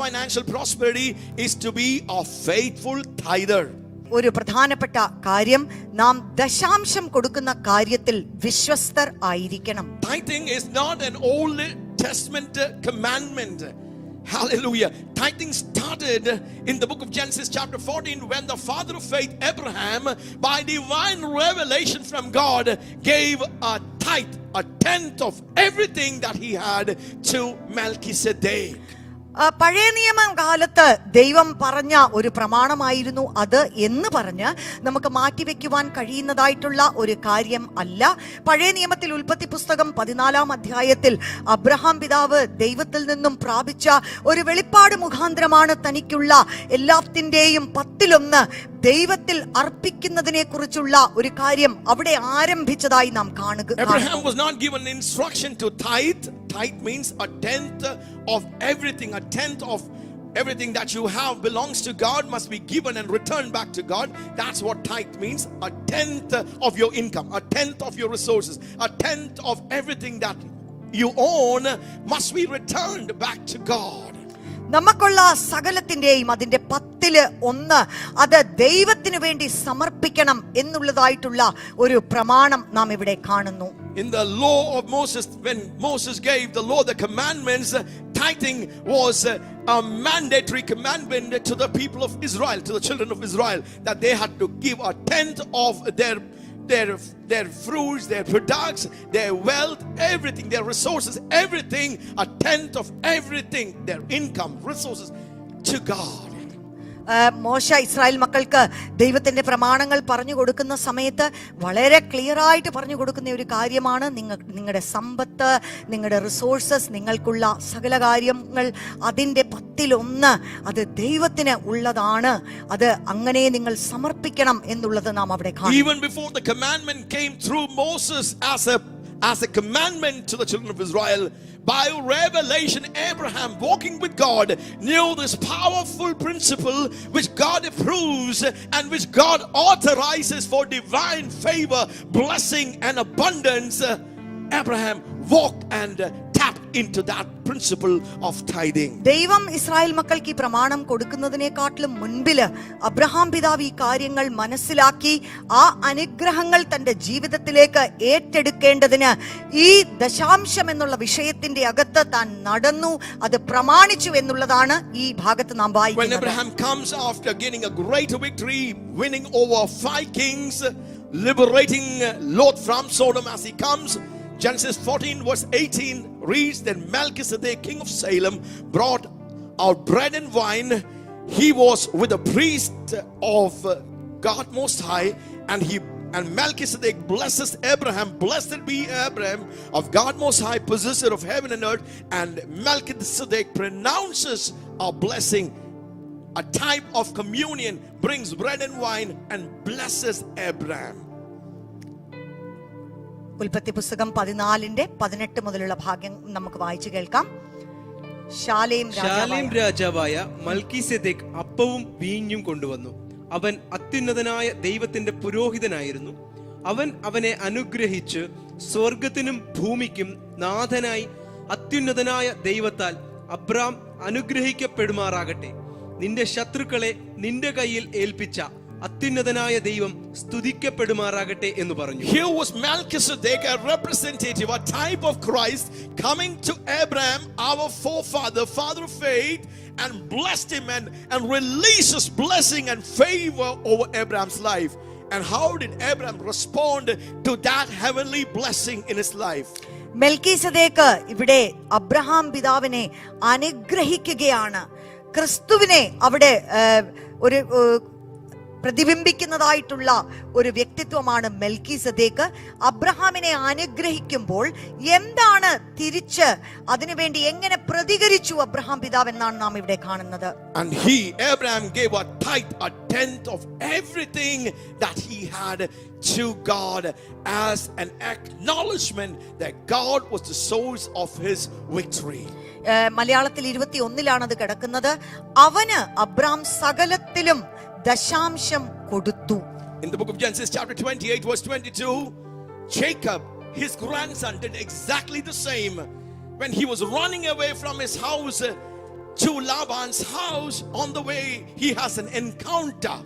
financial prosperity is to be a faithful tither. ഒരു പ്രധാനപ്പെട്ട കാര്യം നാം ദശാംശം കൊടുക്കുന്ന കാര്യത്തിൽ വിശ്വസ്തർ ആയിരിക്കണം. Tithing is not an Old Testament commandment. Hallelujah. Tithing started in the book of Genesis chapter 14 when the father of faith Abraham, by divine revelation from God, gave a tithe, a tenth of everything that he had to Melchizedek. പഴയ നിയമ കാലത്ത് ദൈവം പറഞ്ഞ ഒരു പ്രമാണമായിരുന്നു അത് എന്ന് പറഞ്ഞ് നമുക്ക് മാറ്റിവെക്കുവാൻ കഴിയുന്നതായിട്ടുള്ള ഒരു കാര്യം അല്ല. പഴയ നിയമത്തിൽ ഉൽപ്പത്തി പുസ്തകം 14-ാം അധ്യായത്തിൽ അബ്രഹാം പിതാവ് ദൈവത്തിൽ നിന്നും പ്രാപിച്ച ഒരു വെളിപ്പാട് മുഖാന്തരമാണ് തനിക്കുള്ള എല്ലാത്തിന്റെയും 10-1 ദൈവത്തിൽ അർപ്പിക്കുന്നതിനെ കുറിച്ചുള്ള ഒരു കാര്യം അവിടെ ആരംഭിച്ചതായി നാം കാണുക. Abraham was not given instruction to tithe. Tithe means a tenth of everything. A tenth of everything that you have belongs to God, must be given and returned back to God. That's what tithe means. A tenth of your income, a tenth of your resources, a tenth of everything that you own must be returned back to God. നമുക്കുള്ള സകലത്തിന്റെയും അതിന്റെ 10-1 അത് ദൈവത്തിന് വേണ്ടി സമർപ്പിക്കണം എന്നുള്ളതായിട്ടുള്ള ഒരു പ്രമാണം നാം ഇവിടെ കാണുന്നു. In the law of Moses, when Moses gave the law, the commandments, tithing was a mandatory commandment to the people of Israel, to the children of Israel, that they had to give a tenth of their fruits, their products, their wealth, everything, their resources, everything, a tenth of everything, their income, resources, to God. മോശ Israel മക്കൾക്ക് ദൈവത്തിന്റെ പ്രമാണങ്ങൾ പറഞ്ഞു കൊടുക്കുന്ന സമയത്ത് വളരെ clear ആയിട്ട് പറഞ്ഞു കൊടുക്കുന്ന ഒരു കാര്യമാണ്, നിങ്ങളുടെ സമ്പത്ത്, നിങ്ങളുടെ റിസോഴ്സസ്, നിങ്ങൾക്കുള്ള സകല കാര്യങ്ങൾ അതിന്റെ 10-1 അത് ദൈവത്തിന് ഉള്ളതാണ്. അത് അങ്ങനെ നിങ്ങൾ സമർപ്പിക്കണം എന്നുള്ളത് നാം അവിടെ കാണുന്നു. Even before the commandment came through Moses as a commandment to the children of Israel, by revelation Abraham, walking with God, knew this powerful principle which God approves and which God authorizes for divine favor, blessing and abundance. Abraham walked and tapped into that principle of tithing. ദൈവം Israel മക്കൾക്ക് ഈ പ്രമാണം കൊടുക്കുന്നതിനെക്കാട്ടിലും മുൻപില് Abraham പിതാവ് ഈ കാര്യങ്ങൾ മനസ്സിലാക്കി ആ അനുഗ്രഹങ്ങൾ തന്റെ ജീവിതത്തിലേക്ക് ഏറ്റെടുക്കേണ്ടതിന് ഈ ദശാംശം എന്നുള്ള വിഷയത്തിന്റെ അകത്ത് താൻ നടന്നു, അത് പ്രമാണിച്ചു എന്നുള്ളതാണ് ഈ ഭാഗത്ത് നാം വായിക്കുന്നത്. When Abraham comes after gaining a great victory, winning over 5 kings, liberating Lot from Sodom as he comes, Genesis 14 verse 18 reads that Melchizedek, king of Salem, brought out bread and wine. He was with the priest of God Most High, and Melchizedek blesses Abraham. Blessed be Abraham of God Most High, possessor of heaven and earth. And Melchizedek pronounces a blessing, a type of communion, brings bread and wine and blesses Abraham. ഉൽപ്പത്തി പുസ്തകം 14-18 മുതലുള്ള ഭാഗം നമുക്ക് വായിച്ചു കേൾക്കാം. ശാലേം രാജാവായ മൽക്കീസെദെക്ക് അപ്പവും വീഞ്ഞും കൊണ്ടുവന്നു. അവൻ അത്യുന്നതനായ ദൈവത്തിന്റെ പുരോഹിതനായിരുന്നു. അവൻ അവനെ അനുഗ്രഹിച്ച് സ്വർഗത്തിനും ഭൂമിക്കും നാഥനായി അത്യുന്നതനായ ദൈവത്താൽ അബ്രാം അനുഗ്രഹിക്കപ്പെടുമാറാകട്ടെ. നിന്റെ ശത്രുക്കളെ നിന്റെ കയ്യിൽ ഏൽപ്പിച്ച അത്യുന്നതനായ ദൈവം സ്തുതിക്കപ്പെടുമാറാകട്ടെ എന്ന് പറഞ്ഞു. Here was Melchizedek, a representative, a type of Christ, coming to Abraham, our forefather, father of faith, and blessed him and releases blessing and favor over Abraham's life. And how did Abraham respond to that heavenly blessing in his life? Melchizedek ഇവിടെ Abraham പിതാവിനെ അനുഗ്രഹിക്കുകയാണ്. ക്രിസ്തുവിനെ അവിടെ ഒരു പ്രതിബിംബിക്കുന്നതായിട്ടുള്ള ഒരു വ്യക്തിത്വമാണ് Melchizedek. അബ്രഹാമിനെ അനുഗ്രഹിക്കുമ്പോൾ എന്താണ് തിരിച്ച് അതിനുവേണ്ടി എങ്ങനെ പ്രതികരിച്ചു അബ്രഹാം പിതാവ് എന്നാണ് നാം ഇവിടെ കാണുന്നത്. And Abraham gave a tithe, a tenth of everything that he had to God as an acknowledgement that God was the source of his victory. മലയാളത്തിൽ 21 അത് കിടക്കുന്നത്. അവന് അബ്രാം സകലത്തിലും ദശാംശം കൊടുത്തു. In the book of Genesis chapter 28 verse 22, Jacob, his grandson, did exactly the same. When he was running away from his house, to Laban's house. On the way, he has an encounter.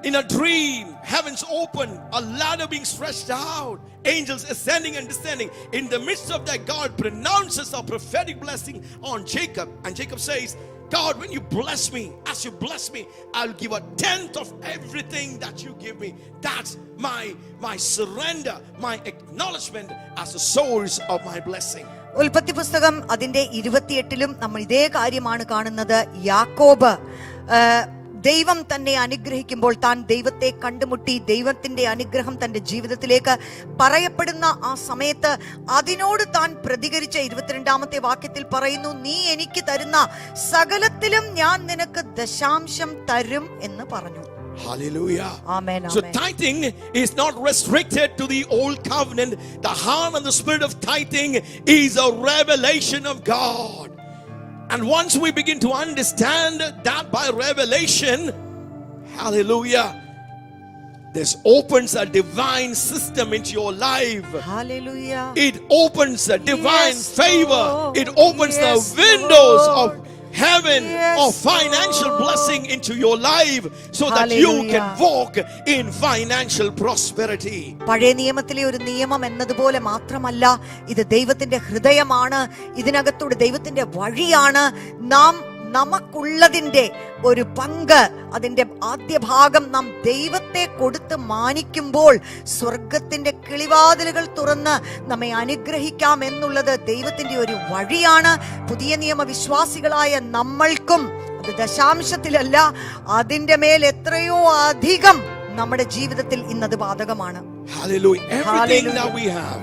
In a dream, heavens open, a ladder being stretched out, angels ascending and descending. In the midst of that, God pronounces a prophetic blessing on Jacob. And Jacob says, God, when you bless me, as you bless me, I'll give 1/10 of everything that you give me. That's my surrender, my acknowledgement as the source of my blessing. ഉൽപ്പത്തി പുസ്തകം അതിന്റെ 28-ലും നമ്മൾ ഇതേ കാര്യമാണ് കാണുന്നത്. യാക്കോബ് ദൈവം തന്നെ അനുഗ്രഹിക്കുമ്പോൾ താൻ ദൈവത്തെ കണ്ടുമുട്ടി ദൈവത്തിന്റെ അനുഗ്രഹം തന്റെ ജീവിതത്തിലേക്ക് പറയപ്പെടുന്ന ആ സമയത്ത് അതിനോട് താൻ പ്രതികരിച്ച 22-ാമത്തെ വാക്യത്തിൽ പറയുന്നു, നീ എനിക്ക് തരുന്ന സകലത്തിലും ഞാൻ നിനക്ക് ദശാംശം തരും എന്ന് പറഞ്ഞു. Hallelujah. Amen. So tithing is not restricted to the old covenant. The heart and the spirit of tithing is a revelation of God. And once we begin to understand that by revelation, hallelujah, this opens a divine system into your life. Hallelujah. It opens a divine Yes, favor. Lord. It opens Yes, the windows Lord. of heaven, Yes, of financial Lord. blessing into your life, so that you can Hallelujah. walk in financial prosperity. പഴയ നിയമത്തിലെ ഒരു നിയമം എന്നതുപോലെ മാത്രമല്ല, ഇത് ദൈവത്തിന്റെ ഹൃദയമാണ്. ഇതിനകത്തൂടെ ദൈവത്തിന്റെ വഴിയാണ്. നാം നമുക്കുള്ളതിന്റെ ഒരു പങ്ക്, അതിന്റെ ആദ്യ ഭാഗം നാം ദൈവത്തെ കൊടുത്ത് മാനിക്കുമ്പോൾ സ്വർഗത്തിന്റെ കിളിവാതിലുകൾ തുറന്ന് നമ്മെ അനുഗ്രഹിക്കാം എന്നുള്ളത് ദൈവത്തിന്റെ ഒരു വഴിയാണ്. പുതിയ നിയമ വിശ്വാസികളായ നമ്മൾക്കും അത് ദശാംശത്തിലല്ല, അതിന്റെ മേൽ എത്രയോ അധികം നമ്മുടെ ജീവിതത്തിൽ ഇന്നത് ബാധകമാണ്. Hallelujah. Everything Hallelujah. that we have,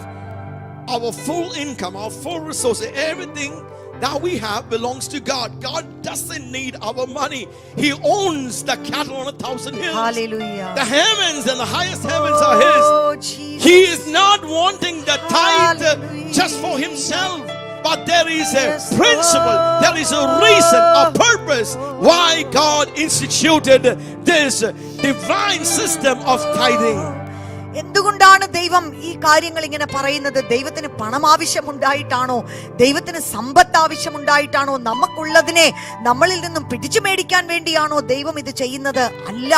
our full income, our full resources, everything that we have belongs to God. God doesn't need our money. He owns the cattle on 1,000 hills. Hallelujah. The heavens and the highest heavens are His. Oh, Jesus. He is not wanting the tithe Hallelujah. just for Himself. But there is a Yes, principle, Lord. there is a reason, a purpose why God instituted this divine system of tithing. എന്തുകൊണ്ടാണ് ദൈവം ഈ കാര്യങ്ങൾ ഇങ്ങനെ പറയുന്നത്? ദൈവത്തിന് പണം ആവശ്യമുണ്ടായിട്ടാണോ? ദൈവത്തിന് സമ്പത്ത് ആവശ്യമുണ്ടായിട്ടാണോ? നമുക്കുള്ളതിനെ നമ്മളിൽ നിന്നും പിടിച്ചു മേടിക്കാൻ വേണ്ടിയാണോ ദൈവം ഇത് ചെയ്യുന്നത്? അല്ല,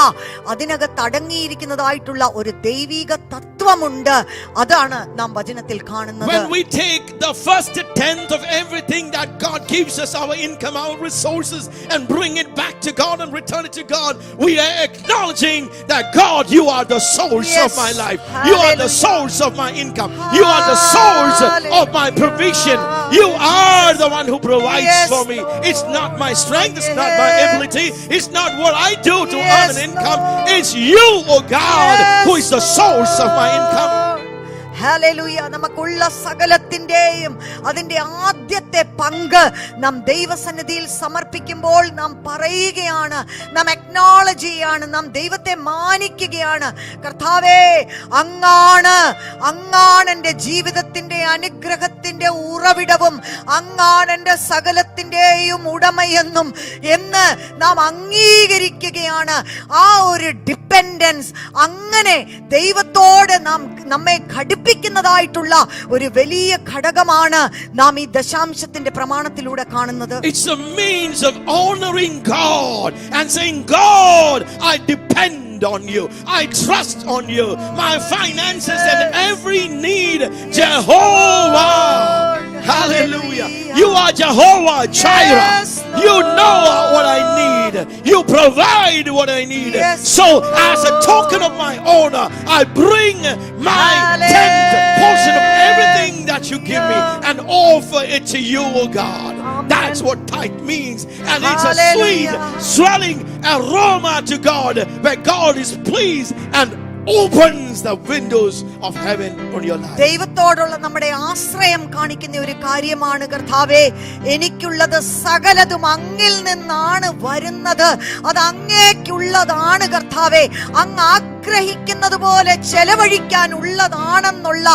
അതിനകത്ത് അടങ്ങിയിരിക്കുന്നതായിട്ടുള്ള ഒരു ദൈവിക തത്വമുണ്ട്. അതാണ് നാം വചനത്തിൽ കാണുന്നത്. When we take the first 1/10 of everything that God gives us, our income, our resources, and bring it back to God and return it to God, we are acknowledging that God, you are the source Yes. of my life. You are the source of my income. You are the source of my provision. You are the one who provides Yes, for me. Lord. It's not my strength, it's not my Yes. ability, it's not what I do to Yes, earn an income. Lord. It's you, oh God, Yes, who is the source of my income. Hallelujah. നമുക്കുള്ള സകലത്തിന്റെയും അതിന്റെ ആദ്യത്തെ പങ്ക് നാം ദൈവസന്നിധിയിൽ സമർപ്പിക്കുമ്പോൾ നാം പറയുകയാണ്, നാം അക്നോളജ് ചെയ്യാണ്, നാം ദൈവത്തെ മാനിക്കുകയാണ്. കർത്താവേ, അങ്ങാണ് എൻ്റെ ജീവിതത്തിന്റെ അനുഗ്രഹത്തിന്റെ ഉറവിടവും അങ്ങാണ് എൻ്റെ സകലത്തിന്റെയും ഉടമയെന്നും എന്ന് നാം അംഗീകരിക്കുകയാണ്. ആ ഒരു ഡിപ്പെൻഡൻസ്, അങ്ങനെ ദൈവത്തോട് നമ്മെ ഘടിപ്പിക്കുന്നതായിട്ടുള്ള ഒരു വലിയ ഘടകമാണ് നാം ഈ ദശാംശത്തിന്റെ പ്രമാണത്തിലൂടെ കാണുന്നത്. It's a means of honoring God and saying, God, I depend on you, I trust on you, my finances and every need, Jehovah. Hallelujah. You are Jehovah Jireh. Yes, You know what I need. You provide what I need. Yes, So as a token of my honor, I bring my 10th portion of everything that you give me and offer it to you, oh God. That's what tithe means. And it's a sweet, Hallelujah. swelling aroma to God, where God is pleased and opens the windows of heaven on your life. ദൈവത്തോടുള്ള നമ്മുടെ ആശ്രയം കാണിക്കുന്ന ഒരു കാര്യമാണ്, കർത്താവേ, എനിക്കുള്ളത് സകലതും അങ്ങിൽ നിന്നാണ് വരുന്നത്, അത് അങ്ങേക്കുള്ളതാണ് കർത്താവേ, അങ്ങ് ആഗ്രഹിക്കുന്നത് പോലെ ചെലവഴിക്കാൻ ഉള്ളതാണെന്നുള്ള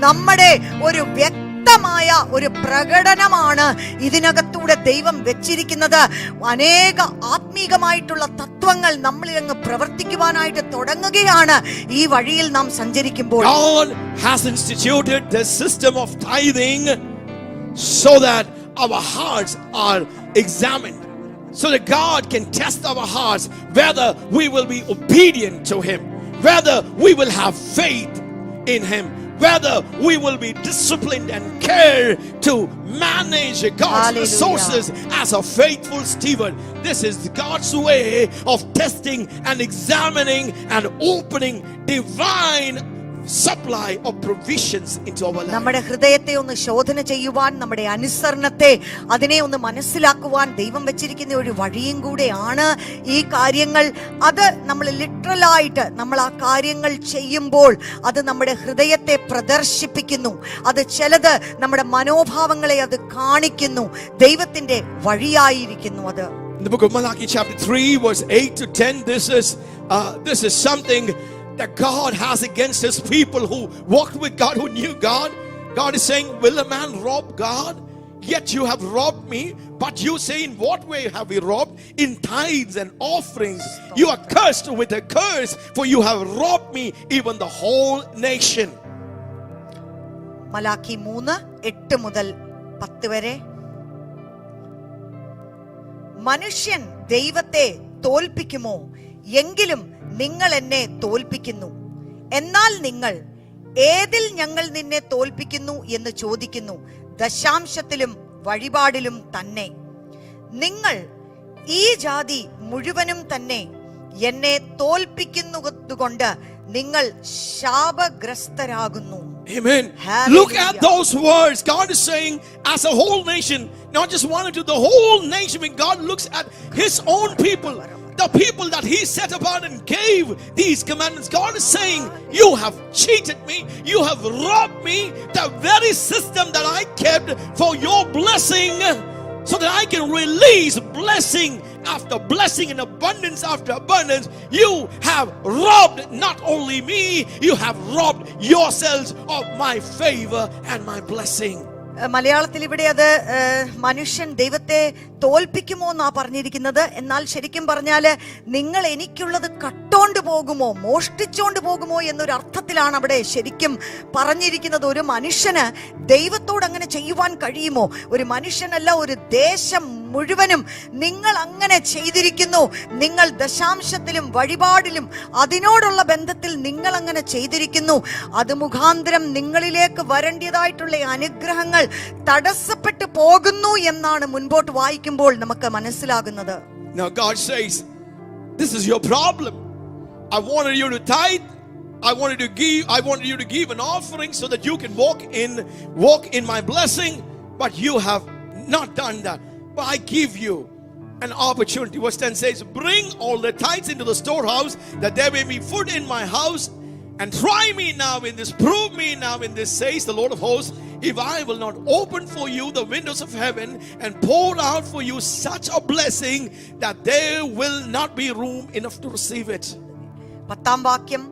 നമ്മുടെ ഒരു വ്യക്തമായ ഒരു പ്രകടനമാണ് ഇതിനകത്തൂടെ ദൈവം വെച്ചിരിക്കുന്നത്. അനേക ആത്മീകമായിട്ടുള്ള തത്വങ്ങൾ നമ്മളിൽ അങ്ങ് പ്രവർത്തിക്കുവാനായിട്ട് തുടങ്ങുകയാണ് ഈ വഴിയിൽ നാം സഞ്ചരിക്കുമ്പോൾ. God has instituted the system of tithing so that our hearts are examined, so that God can test our hearts whether we will be obedient to Him, whether we will have faith in Him, whether we will be disciplined and care to manage God's Hallelujah. resources as a faithful steward. This is God's way of testing and examining and opening divine supply of provisions into our life. നമ്മുടെ ഹൃദയത്തെ ഒന്ന് ശോധന ചെയ്യുവാൻ, നമ്മുടെ അനുസരണത്തെ അതിനെ ഒന്ന് മനസ്സിലാക്കുവാൻ ദൈവം വെച്ചിരിക്കുന്ന ഒരു വഴിയും കൂടെയാണ് ഈ കാര്യങ്ങൾ. അത് നമ്മൾ ലിറ്ററലായിട്ട് നമ്മൾ ആ കാര്യങ്ങൾ ചെയ്യുമ്പോൾ അത് നമ്മുടെ ഹൃദയത്തെ പ്രദർശിപ്പിക്കുന്നു. അത് ചിലത് നമ്മുടെ മനോഭാവങ്ങളെ അത് കാണിക്കുന്നു. ദൈവത്തിന്റെ വഴിയായിരിക്കുന്നു അത്. In the book of Malachi chapter 3 verse 8 to 10, this is something that God has against His people who walked with God, who knew God. God is saying, will a man rob God? Yet you have robbed me. But you say, in what way have we robbed? In tithes and offerings. You are cursed with a curse, for you have robbed me, even the whole nation. Malachi 3:8 മുതൽ 10 വരെ. മനുഷ്യൻ ദൈവത്തെ തോൽപ്പിക്കുമോ? എങ്കിലും നിങ്ങൾ എന്നെ തോൽപ്പിക്കുന്നു. എന്നാൽ നിങ്ങൾ ഏതിൽ ഞങ്ങൾ നിന്നെ തോൽപ്പിക്കുന്നു എന്ന് ചോദിക്കുന്നു. ദശാംശത്തിലും വഴിപാടിലും തന്നെ. നിങ്ങൾ ഈ ജാതി മുഴുവനും തന്നെ എന്നെ തോൽപ്പിക്കുന്നതുകൊണ്ട് നിങ്ങൾ ശാപഗ്രസ്തരാകുന്നു. Amen. Hallelujah. Look at those words. God is saying, as a whole nation, not just one or two, the whole nation. When God looks at His own people, the people that He set apart and gave these commandments, God is saying, you have cheated me, you have robbed me, the very system that I kept for your blessing, so that I can release blessing after blessing and abundance after abundance. You have robbed not only me, you have robbed yourselves of my favor and my blessing. മലയാളത്തിൽ ഇവിടെ അത് മനുഷ്യൻ ദൈവത്തെ തോൽപ്പിക്കുമോ എന്നാ പറഞ്ഞിരിക്കുന്നത്. എന്നാൽ ശരിക്കും പറഞ്ഞാല് നിങ്ങൾ എനിക്കുള്ളത് കട്ടോണ്ട് പോകുമോ, മോഷ്ടിച്ചോണ്ട് പോകുമോ എന്നൊരു അർത്ഥത്തിലാണ് അവിടെ ശരിക്കും പറഞ്ഞിരിക്കുന്നത്. ഒരു മനുഷ്യന് ദൈവത്തോട് അങ്ങനെ ചെയ്യുവാൻ കഴിയുമോ? ഒരു മനുഷ്യനല്ല, ഒരു ദേശം മുഴുവനും നിങ്ങൾ അങ്ങനെ ചെയ്തിരിക്കുന്നു. നിങ്ങൾ ദശാംശത്തിലും വഴിപാടിലും അതിനോടുള്ള ബന്ധത്തിൽ നിങ്ങൾ അങ്ങനെ ചെയ്തിരിക്കുന്നു. അത് മുഖാന്തരം നിങ്ങളിലേക്ക് വരേണ്ടതായിട്ടുള്ള അനുഗ്രഹങ്ങൾ തടസ്സപ്പെട്ടു പോകുന്നു എന്നാണ് മുൻപോട്ട് വായിക്കുമ്പോൾ നമുക്ക് മനസ്സിലാകുന്നത്. Now God says, this is your problem. I wanted you to tithe, I wanted you to give an offering so that you can walk in my blessing, but you have not done that. But I give you an opportunity. Verse 10 says, bring all the tithes into the storehouse, that there may be food in my house, and try me now in this, prove me now in this, says the Lord of hosts, if I will not open for you the windows of heaven and pour out for you such a blessing that there will not be room enough to receive it. 10ാം വാക്യം,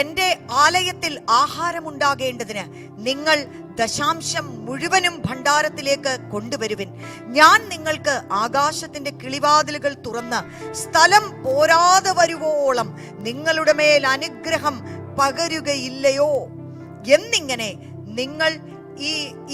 എന്റെ ആലയത്തിൽ ആഹാരമുണ്ടാകേണ്ടതിന് നിങ്ങൾ ദശാംശം മുഴുവനും ഭണ്ഡാരത്തിലേക്ക് കൊണ്ടുവരുവിൻ. ഞാൻ നിങ്ങൾക്ക് ആകാശത്തിന്റെ കിളിവാതിലുകൾ തുറന്ന് സ്ഥലം പോരാതെ വരുവോളം നിങ്ങളുടെ മേൽ അനുഗ്രഹം പകരുകയില്ലയോ എന്നിങ്ങനെ നിങ്ങൾ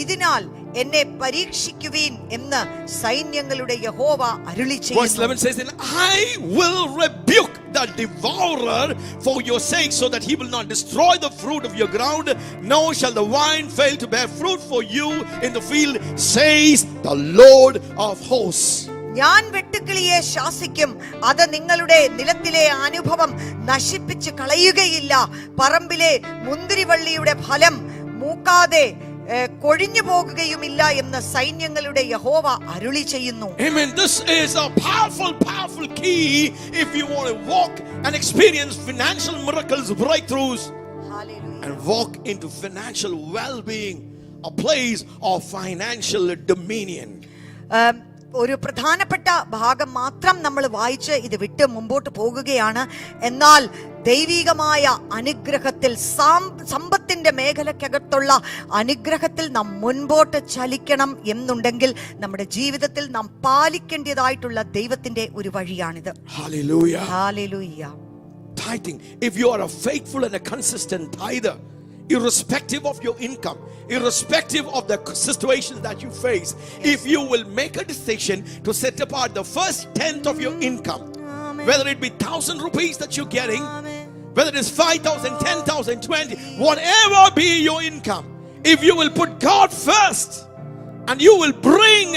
ഇതിനാൽ എന്നെ പരീക്ഷിക്കുവീൻ എന്ന് സൈന്യങ്ങളുടെ യഹോവ അരുളിച്ചെയ്യുന്നു. Verse 11 says, and I will rebuke the devourer for your sake, so that he will not destroy the fruit of your ground, nor shall the vine fail to bear fruit for you in the field, says the Lord of hosts. ഞാൻ വെട്ടുക്കിളിയെ ശാസിക്കും, അത് നിങ്ങളുടെ നിലത്തിലെ അനുഭവം നശിപ്പിച്ച് കളയുകയില്ല. പറമ്പിലെ മുന്തിരിവള്ളിയുടെ ഫലം മൂക്കാതെ കൊഴിഞ്ഞു പോകുകയുമില്ല എന്ന് സൈന്യങ്ങളുടെ യഹോവ അരുളി ചെയ്യുന്നു. Amen. This is a powerful key if you want to walk and experience financial miracles, breakthroughs, and walk into financial well-being, a place of financial dominion. ഒരു പ്രധാനപ്പെട്ട ഭാഗം മാത്രം നമ്മൾ വായിച്ച് ഇത് വിട്ട് മുമ്പോട്ട് പോകുകയാണ്. എന്നാൽ ദൈവികമായ അനുഗ്രഹത്തിൽ, സമ്പത്തിന്റെ മേഖലക്കകത്തുള്ള അനുഗ്രഹത്തിൽ നാം മുൻപോട്ട് ചലിക്കണം എന്നുണ്ടെങ്കിൽ നമ്മുടെ ജീവിതത്തിൽ നാം പാലിക്കേണ്ടതായിട്ടുള്ള ദൈവത്തിന്റെ ഒരു വഴിയാണിത്. Hallelujah. Hallelujah. Tithing. If you are a faithful and a consistent tither, irrespective of your income, irrespective of the situations that you face, if you will make a decision to set apart the first tenth of your income, whether it be 1,000 rupees that you're getting, whether it is 5,000, 10,000, 20, whatever be your income, if you will put God first and you will bring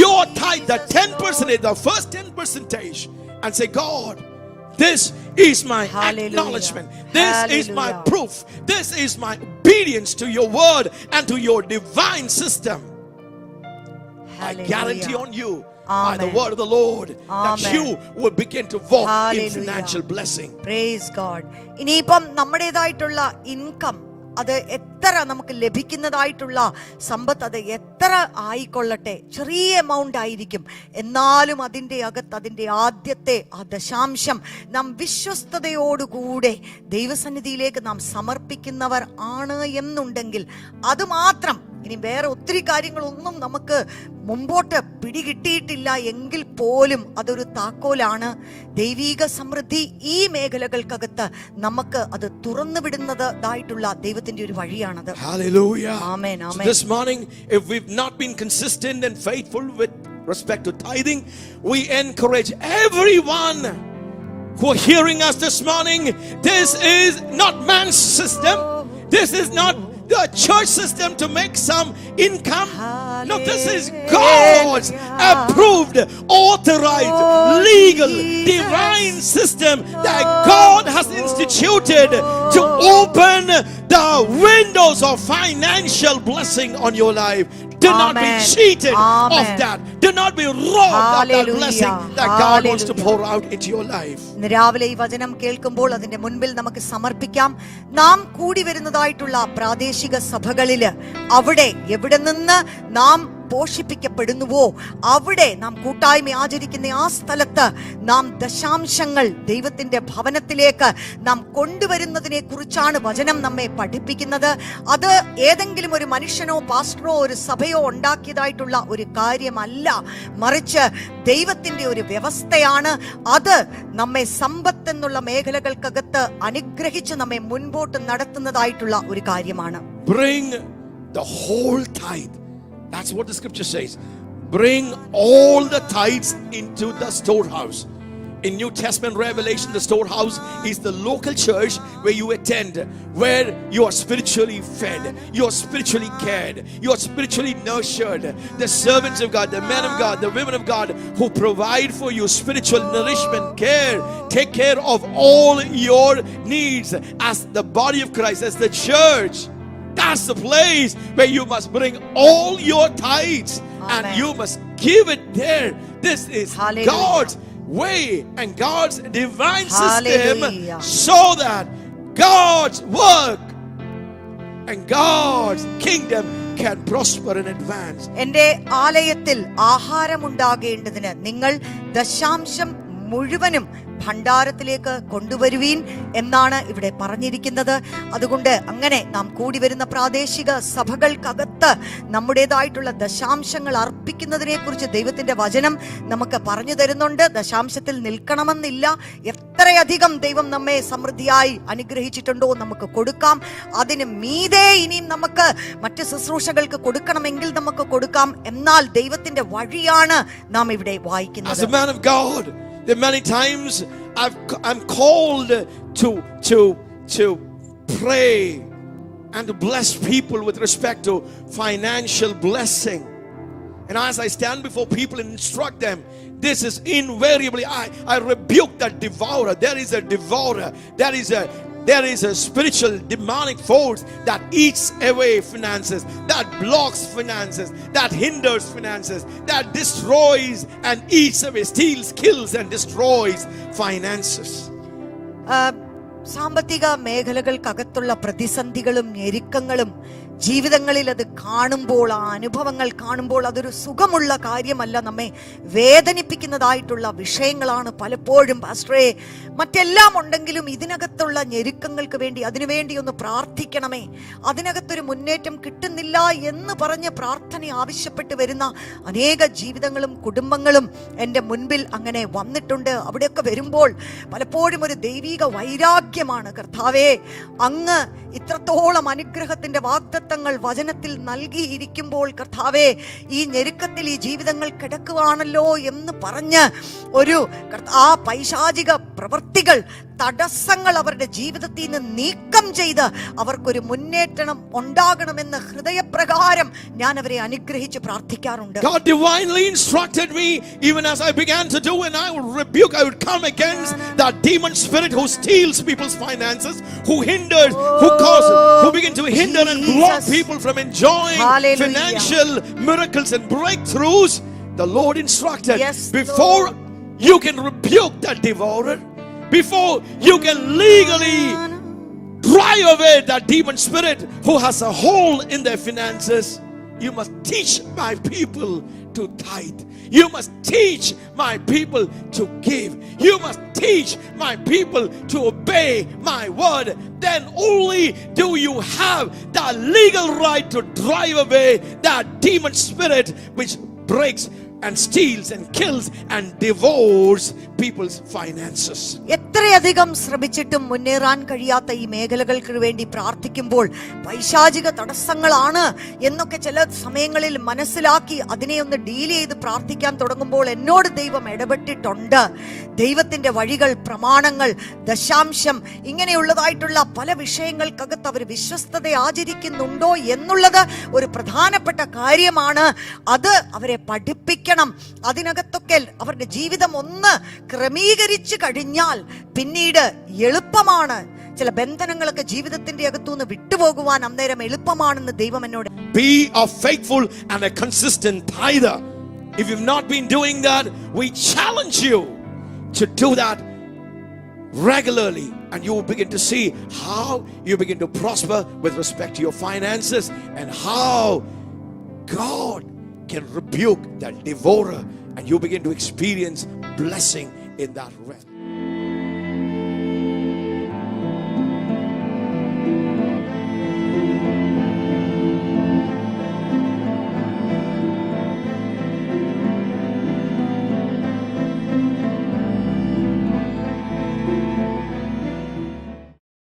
your tithe, the 10%, the first 10%, and say, God, this is my acknowledgement. This is my proof. This is my obedience to your word and to your divine system. I guarantee on you, by the word of the Lord, that you will begin to walk in financial blessing. Praise God. ഇനിയിപ്പം നമ്മുടേതായിട്ടുള്ള income, അത് എത്ര നമുക്ക് ലഭിക്കുന്നതായിട്ടുള്ള സമ്പത്ത്, അത് എത്ര ആയിക്കൊള്ളട്ടെ, ചെറിയ amount ആയിരിക്കും, എന്നാലും അതിൻ്റെ അകത്ത് അതിൻ്റെ ആദ്യത്തെ ആ ദശാംശം നാം വിശ്വസ്തയോടുകൂടെ ദൈവസന്നിധിയിലേക്ക് നാം സമർപ്പിക്കുന്നവർ ആണ് എന്നുണ്ടെങ്കിൽ അത് മാത്രം, ഇനി വേറെ ഒത്തിരി കാര്യങ്ങളൊന്നും നമുക്ക് മുമ്പോട്ട് പിടികിട്ടിയിട്ടില്ല എങ്കിൽ പോലും അതൊരു താക്കോലാണ്. ദൈവിക സമൃദ്ധി ഈ മേഖലകൾക്കകത്ത് നമുക്ക് അത് തുറന്നു വിടുന്നതായിട്ടുള്ള ദൈവത്തിന്റെ ഒരു വഴിയാണത്. Hallelujah. Amen. So this morning, if we've not been consistent and faithful with respect to tithing, we encourage everyone who are hearing us this morning. This is not man's system. This is not the church system to make some income. No, this is God's approved, authorized, legal, divine system that God has instituted to open the windows of financial blessing on your life. Do not be cheated of that. Do not be robbed of that blessing that God wants to pour out into your life. രാവിലെ ഈ വചനം കേൾക്കുമ്പോൾ അതിന്റെ മുൻപിൽ നമുക്ക് സമർപ്പിക്കാം. നാം കൂടി വരുന്നതായിട്ടുള്ള പ്രാദേശിക സഭകളില്, അവിടെ എവിടെ നിന്ന് നാം പോഷിപ്പിക്കപ്പെടുന്നുവോ അവിടെ നാം കൂട്ടായ്മ ആചരിക്കുന്ന ആ സ്ഥലത്ത് നാം ദശാംശങ്ങൾ ദൈവത്തിന്റെ ഭവനത്തിലേക്ക് നാം കൊണ്ടുവരുന്നതിനെ കുറിച്ചാണ് വചനം നമ്മെ പഠിപ്പിക്കുന്നത്. അത് ഏതെങ്കിലും ഒരു മനുഷ്യനോ പാസ്റ്ററോ ഒരു സഭയോ ഉണ്ടാക്കിയതായിട്ടുള്ള ഒരു കാര്യമല്ല, മറിച്ച് ദൈവത്തിന്റെ ഒരു വ്യവസ്ഥയാണ്. അത് നമ്മെ സമ്പത്ത് എന്നുള്ള മേഖലകൾക്കകത്ത് അനുഗ്രഹിച്ച് നമ്മെ മുൻപോട്ട് നടത്തുന്നതായിട്ടുള്ള ഒരു കാര്യമാണ്. Bring the whole tithe. That's what the scripture says. Bring all the tithes into the storehouse. In New Testament revelation, the storehouse is the local church where you attend, where you are spiritually fed, you are spiritually cared, you are spiritually nurtured. The servants of God, the men of God, the women of God who provide for you spiritual nourishment, care, take care of all your needs as the body of Christ, as the church. That's the place where you must bring all your tithes. Amen. And you must give it there. This is Hallelujah. God's way and God's divine Hallelujah. System, so that God's work and God's kingdom can prosper and advance. എന്റെ ആലയത്തിൽ ആഹാരം ഉണ്ടാകേണ്ടതിന് നിങ്ങൾ ദശാംശം മുഴുവനും ഭണ്ഡാരത്തിലേക്ക് കൊണ്ടുവരുവീൻ എന്നാണ് ഇവിടെ പറഞ്ഞിരിക്കുന്നത്. അതുകൊണ്ട് അങ്ങനെ നാം കൂടി വരുന്ന പ്രാദേശിക സഭകൾക്കകത്ത് നമ്മുടേതായിട്ടുള്ള ദശാംശങ്ങൾ അർപ്പിക്കുന്നതിനെ കുറിച്ച് ദൈവത്തിന്റെ വചനം നമുക്ക് പറഞ്ഞു തരുന്നുണ്ട്. ദശാംശത്തിൽ നിൽക്കണമെന്നില്ല. എത്രയധികം ദൈവം നമ്മെ സമൃദ്ധിയായി അനുഗ്രഹിച്ചിട്ടുണ്ടോ നമുക്ക് കൊടുക്കാം. അതിന് മീതെ ഇനിയും നമുക്ക് മറ്റ് ശുശ്രൂഷകൾക്ക് കൊടുക്കണമെങ്കിൽ നമുക്ക് കൊടുക്കാം. എന്നാൽ ദൈവത്തിന്റെ വഴിയാണ് നാം ഇവിടെ വായിക്കുന്നത്. As a man of God, there are many times I'm called to pray and to bless people with respect to financial blessing. And as I stand before people and instruct them, this is invariably, I rebuke that devourer. There is a devourer. There is a spiritual demonic force that eats away finances, that blocks finances, that hinders finances, that destroys and eats away, steals, kills and destroys finances. സാമ്പത്തിക മേഖലകൾക്കകത്തുള്ള പ്രതിസന്ധികളും ഞെരുക്കങ്ങളും ജീവിതങ്ങളിൽ അത് കാണുമ്പോൾ, ആ അനുഭവങ്ങൾ കാണുമ്പോൾ അതൊരു സുഖമുള്ള കാര്യമല്ല. നമ്മെ വേദനിപ്പിക്കുന്നതായിട്ടുള്ള വിഷയങ്ങളാണ് പലപ്പോഴും. പാസ്റ്ററേ, മറ്റെല്ലാം ഉണ്ടെങ്കിലും ഇതിനകത്തുള്ള ഞെരുക്കങ്ങൾക്ക് വേണ്ടി, അതിനുവേണ്ടി ഒന്ന് പ്രാർത്ഥിക്കണമേ, അതിനകത്തൊരു മുന്നേറ്റം കിട്ടുന്നില്ല എന്ന് പറഞ്ഞ് പ്രാർത്ഥന ആവശ്യപ്പെട്ട് വരുന്ന അനേക ജീവിതങ്ങളും കുടുംബങ്ങളും എൻ്റെ മുൻപിൽ അങ്ങനെ വന്നിട്ടുണ്ട്. അവിടെയൊക്കെ വരുമ്പോൾ പലപ്പോഴും ഒരു ദൈവിക വൈരാഗ്യമാണ്. കർത്താവേ, അങ്ങ് ഇത്രത്തോളം അനുഗ്രഹത്തിന്റെ വാഗ്ദത്തങ്ങൾ വചനത്തിൽ നൽകിയിരിക്കുമ്പോൾ കർത്താവേ, ഈ ഞെരുക്കത്തിൽ ഈ ജീവിതങ്ങൾ കിടക്കുവാണല്ലോ എന്ന് പറഞ്ഞ് ആ പൈശാചിക പ്രവൃത്തികൾ, തടസ്സങ്ങൾ അവരുടെ ജീവിതത്തിൽ നിന്ന് നീക്കം ചെയ്ത് അവർക്കൊരു മുന്നേറ്റം ഉണ്ടാകണമെന്ന് ഹൃദയപ്രകാരം ഞാൻ അവരെ അനുഗ്രഹിച്ച് പ്രാർത്ഥിക്കാറുണ്ട്. God divinely instructed me, even as I began to do, and I would rebuke, I would come against that demon spirit who steals people's finances, who hinders, who begin to hinder and block people from enjoying financial miracles and breakthroughs. The Lord instructed, before you can rebuke that devourer, before you can legally drive away that demon spirit who has a hole in their finances, you must teach my people to tithe. You must teach my people to give. You must teach my people to obey my word. Then only do you have the legal right to drive away that demon spirit which breaks and steals and kills and devours people's finances. എത്രയധികം ശ്രമിച്ചിട്ടും മുന്നേറാൻ കഴിയാത്ത ഈ മേഖലകൾക്ക് വേണ്ടി പ്രാർത്ഥിക്കുമ്പോൾ പൈശാചിക തടസ്സങ്ങളാണ് എന്നൊക്കെ ചില സമയങ്ങളിൽ മനസ്സിലാക്കി അതിനെ ഒന്ന് ഡീൽ ചെയ്ത് പ്രാർത്ഥിക്കാൻ തുടങ്ങുമ്പോൾ എന്നോട് ദൈവം ഇടപെട്ടിട്ടുണ്ട്. ദൈവത്തിന്റെ വഴികൾ, പ്രമാണങ്ങൾ, ദശാംശം, ഇങ്ങനെയുള്ളതായിട്ടുള്ള പല വിഷയങ്ങൾക്കകത്ത് അവർ വിശ്വസ്തത ആചരിക്കുന്നുണ്ടോ എന്നുള്ളത് ഒരു പ്രധാനപ്പെട്ട കാര്യമാണ്. അത് അവരെ പഠിപ്പിക്കണം. അതിനകത്തൊക്കെ അവരുടെ ജീവിതം ഒന്ന് ക്രമീകരിച്ചു കഴിഞ്ഞാൽ പിന്നീട് എളുപ്പമാണ്. ചില ബന്ധനങ്ങളൊക്കെ ജീവിതത്തിന്റെ അകത്തുനിന്ന് വിട്ടുപോകുവാൻ അന്നേരം എളുപ്പമാണെന്ന് ദൈവം എന്നോട്. Be a faithful and a consistent tither. If you've not been doing that, we challenge you to do that regularly, and you will begin to see how you begin to prosper with respect to your finances, and how God can rebuke that devourer, and you begin to experience blessing in that realm.